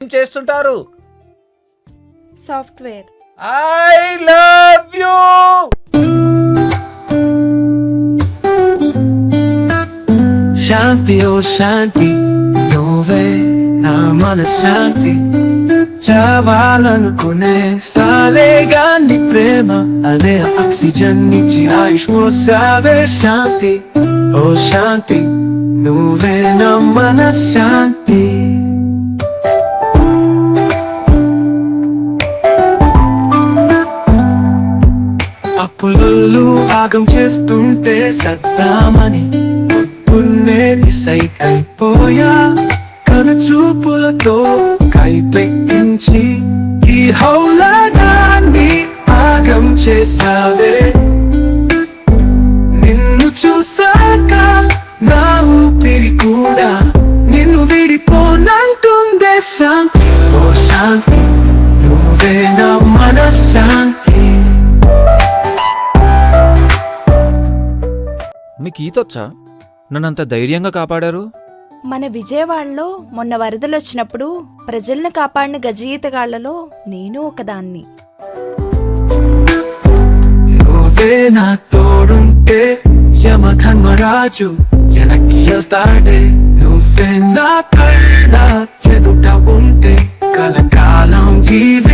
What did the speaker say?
చేస్తుంటారు? Software. I love you. Shanti ఓ శాంతి నువ్వే నా మనశ్శాంతి, చావాలనుకునే సాలేగా నీ ప్రేమ అనే ఆక్సిజన్ నుంచి ఆయుష్ పోసావే శాంతి ఓ శాంతి నువ్వే నా మనశ్శాంతి. అప్పులు ఆగం చేస్తుంటే సత్తామని పున్నే డిసైడ్ అయిపోయా, కనుచూపులతో కైపెక్కించి ఈ హౌలగాన్ని ఆగం చేసావే. నిన్ను చూసాక నా ఊపిరి కూడా నిన్ను విడిపోనంటుందే శాంతి ఓ శాంతి నువ్వే నా మనశ్శాంతి. మీకు ఈతొచ్చా? నన్నంత ధైర్యంగా కాపాడారు. మన విజయవాడలో మొన్న వరదలు వచ్చినప్పుడు ప్రజలను కాపాడిన గజ ఈతగాళ్లలో నేను ఒకదాన్ని. నువ్వే నా తోడుంటే యమధర్మరాజు వెనక్కి వెళ్తాడే, నువ్వే నా కళ్ళ ఎదుట ఉంటే కలకాలం జీవి